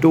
2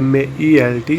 MA ELT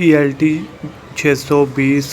ELT 620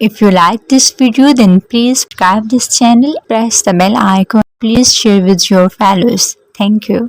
If you like this video, then please subscribe this channel, press the bell icon, please share with your fellows. Thank you.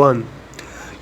1,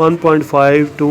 1.5 to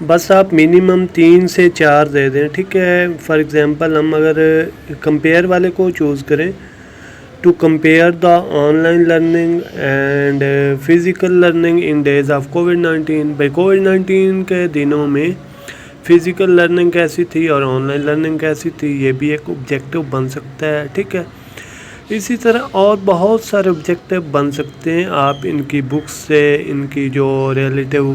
بس آپ minimum 3 سے 4 دے دیں، ٹھیک ہے. For example ہم اگر compare والے کو چوز کریں to compare the online learning and physical learning in days of کووڈ-19. بھائی کووڈ-19 کے دنوں میں فزیکل لرننگ کیسی تھی اور آن لائن لرننگ کیسی تھی، یہ بھی ایک آبجیکٹو بن سکتا ہے، ٹھیک ہے. اسی طرح اور بہت سارے آبجیکٹو بن سکتے ہیں. آپ ان کی بکس سے ان کی جو ریلیٹیو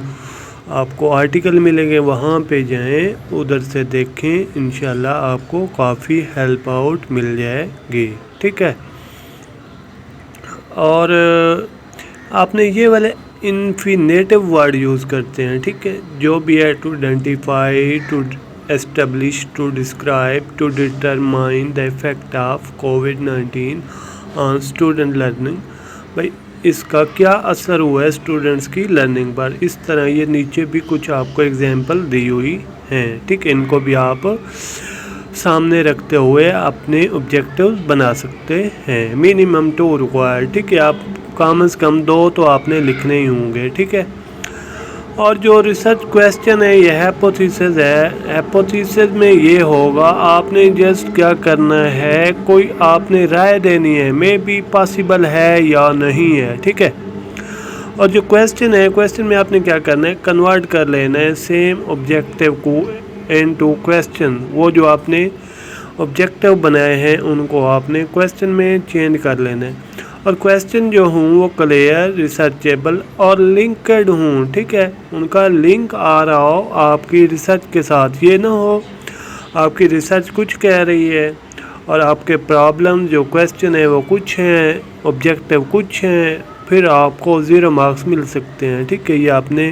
آپ کو آرٹیکل ملیں گے وہاں پہ جائیں، ادھر سے دیکھیں، انشاءاللہ آپ کو کافی ہیلپ آؤٹ مل جائے گی، ٹھیک ہے. اور آپ نے یہ والے انفینیٹو ورڈ یوز کرتے ہیں، ٹھیک ہے، جو بھی ہے to identify, to establish, to describe, to determine the effect of کووڈ-19 آن اسٹوڈنٹ لرننگ. بھائی اس کا کیا اثر ہوا ہے اسٹوڈنٹس کی لرننگ پر. اس طرح یہ نیچے بھی کچھ آپ کو ایگزامپل دی ہوئی ہیں، ٹھیک ہے. ان کو بھی آپ سامنے رکھتے ہوئے اپنے آبجیکٹیوز بنا سکتے ہیں. منیمم 2 ریکوائر، ٹھیک ہے. آپ کم از کم 2 تو آپ نے لکھنے ہی ہوں گے، ٹھیک ہے. اور جو ریسرچ کویسچن ہے یہ ہیپوتھیسس ہے. ہیپوتھیسس میں یہ ہوگا آپ نے جسٹ کیا کرنا ہے، کوئی آپ نے رائے دینی ہے، مے بی پاسبل ہے یا نہیں ہے، ٹھیک ہے. اور جو کویسچن ہے، کویسچن میں آپ نے کیا کرنا ہے، کنورٹ کر لینا ہے سیم آبجیکٹیو کو انٹو کویسچن. وہ جو آپ نے آبجیکٹیو بنائے ہیں ان کو آپ نے کویسچن میں چینج کر لینا ہے. اور کویسچن جو ہوں وہ کلیئر، ریسرچیبل اور لنکڈ ہوں، ٹھیک ہے. ان کا لنک آ رہا ہو آپ کی ریسرچ کے ساتھ. یہ نہ ہو آپ کی ریسرچ کچھ کہہ رہی ہے اور آپ کے پرابلم جو کویسچن ہے وہ کچھ ہیں، آبجیکٹیو کچھ ہیں، پھر آپ کو 0 مارکس مل سکتے ہیں، ٹھیک ہے. یہ آپ نے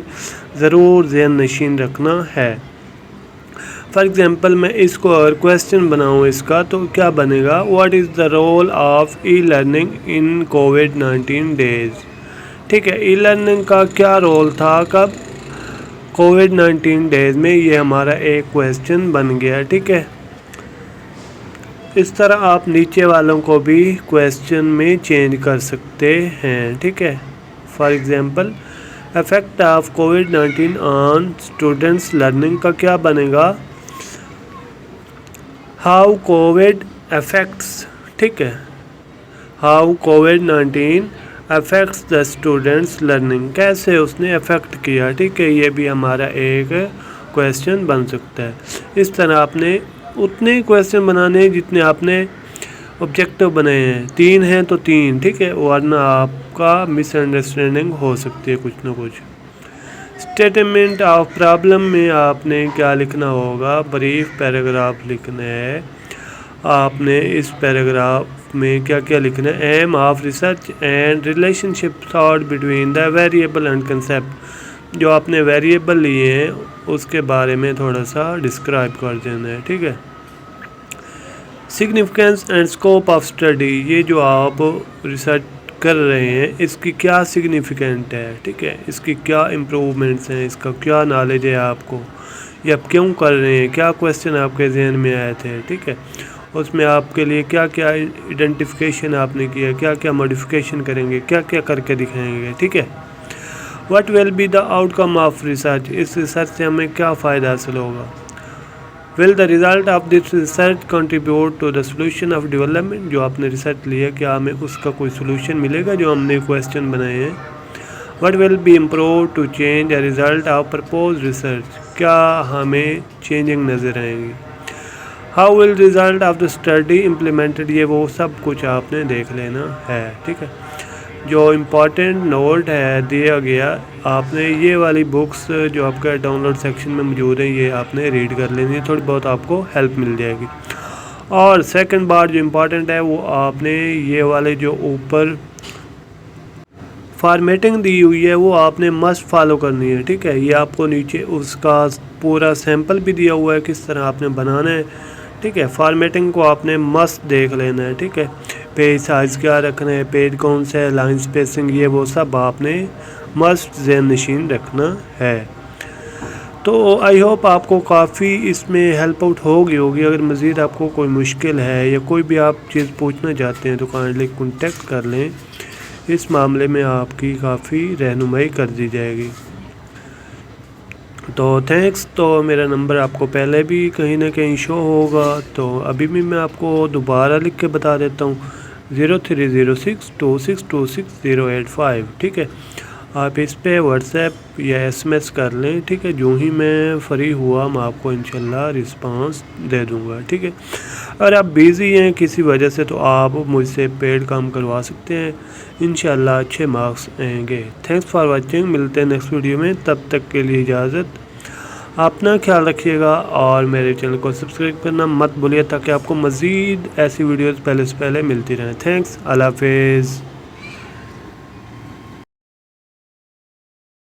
ضرور ذہن نشین رکھنا ہے. فار ایگزامپل میں اس کو اگر کویسچن بناؤں اس کا تو کیا بنے گا، what is the role of e learning in کووڈ-19 ڈیز. ٹھیک ہے، ای لرننگ کا کیا رول تھا کب، کووڈ-19 ڈیز میں. یہ ہمارا ایک کویسچن بن گیا، ٹھیک ہے. اس طرح آپ نیچے والوں کو بھی کویسچن میں چینج کر سکتے ہیں، ٹھیک ہے. فار ایگزامپل افیکٹ آف کووڈ-19 آن اسٹوڈنٹس لرننگ کا کیا بنے گا، ہاؤ کووڈ افیکٹس، ٹھیک ہے، ہاؤ کووڈ-19 افیکٹس دا اسٹوڈنٹس لرننگ. کیسے اس نے افیکٹ کیا، ٹھیک ہے. یہ بھی ہمارا ایک کویسچن بن سکتا ہے. اس طرح آپ نے اتنے کویسچن بنانے جتنے آپ نے آبجیکٹو بنائے ہیں. 3 ہیں تو 3، ٹھیک ہے، ورنہ آپ کا مس انڈرسٹینڈنگ ہو سکتی ہے کچھ نہ کچھ. اسٹیٹمنٹ آف پرابلم میں آپ نے کیا لکھنا ہوگا، بریف پیراگراف لکھنا ہے. آپ نے اس پیراگراف میں کیا کیا لکھنا ہے، aim of research and relationship thought between the variable and concept. جو آپ نے ویریبل لیے ہیں اس کے بارے میں تھوڑا سا ڈسکرائب کر دینا ہے، ٹھیک ہے. Significance and scope of study, یہ جو آپ ریسرچ کر رہے ہیں اس کی کیا سگنیفیکینٹ ہے، ٹھیک ہے. اس کی کیا امپروومنٹس ہیں، اس کا کیا نالج ہے آپ کو، یہ آپ کیوں کر رہے ہیں، کیا کویسچن آپ کے ذہن میں آئے تھے، ٹھیک ہے. اس میں آپ کے لیے کیا کیا آئیڈینٹیفیکیشن آپ نے کیا، کیا کیا موڈیفیکیشن کریں گے، کیا کیا کر کے دکھائیں گے، ٹھیک ہے. What will be the outcome of research, اس ریسرچ سے ہمیں کیا فائدہ حاصل ہوگا. Will the result of this research contribute to the solution of development. جو آپ نے ریسرچ لیا کیا ہمیں اس کا کوئی سولوشن ملے گا جو ہم نے کویسچن بنائے ہیں. What will be improve to change a result of purpose research, کیا ہمیں چینجنگ نظر آئیں گی. How will result of the study implemented, یہ وہ سب کچھ آپ نے دیکھ لینا ہے، ٹھیک ہے. جو امپورٹنٹ نوٹ ہے دیا گیا، آپ نے یہ والی بکس جو آپ کا ڈاؤن لوڈ سیکشن میں موجود ہیں یہ آپ نے ریڈ کر لینی ہے، تھوڑی بہت آپ کو ہیلپ مل جائے گی. اور سیکنڈ بات جو امپورٹنٹ ہے وہ آپ نے یہ والے جو اوپر فارمیٹنگ دی ہوئی ہے وہ آپ نے مسٹ فالو کرنی ہے، ٹھیک ہے. یہ آپ کو نیچے اس کا پورا سیمپل بھی دیا ہوا ہے کس طرح آپ نے بنانا ہے، ٹھیک ہے. فارمیٹنگ کو آپ نے مسٹ دیکھ لینا ہے، ٹھیک ہے. پیج سائز کیا رکھنا ہے، پیج کون سے ہے، لائن سپیسنگ، یہ وہ سب آپ نے مسٹ ذہن نشین رکھنا ہے. تو آئی ہوپ آپ کو کافی اس میں ہیلپ آؤٹ ہوگی. اگر مزید آپ کو کوئی مشکل ہے یا کوئی بھی آپ چیز پوچھنا چاہتے ہیں تو کائنڈلی کنٹیکٹ کر لیں، اس معاملے میں آپ کی کافی رہنمائی کر دی جائے گی. تو تھینکس. تو میرا نمبر آپ کو پہلے بھی کہیں نہ کہیں شو ہوگا، تو ابھی بھی میں آپ کو دوبارہ لکھ کے بتا دیتا ہوں 030626266085. ٹھیک ہے، آپ اس پہ واٹس ایپ یا ایس ایم ایس کر لیں. ٹھیک ہے، جو ہی میں فری ہوا میں آپ کو انشاءاللہ رسپانس دے دوں گا. ٹھیک ہے، اگر آپ بیزی ہیں کسی وجہ سے تو آپ مجھ سے پیڈ کام کروا سکتے ہیں، انشاءاللہ اچھے مارکس آئیں گے. Thanks for watching. ملتے ہیں نیکسٹ ویڈیو میں، تب تک کے لیے اجازت. اپنا خیال رکھیے گا اور میرے چینل کو سبسکرائب کرنا مت بھولیے تاکہ آپ کو مزید ایسی ویڈیوز پہلے سے پہلے ملتی رہیں. تھینکس. اللہ حافظ.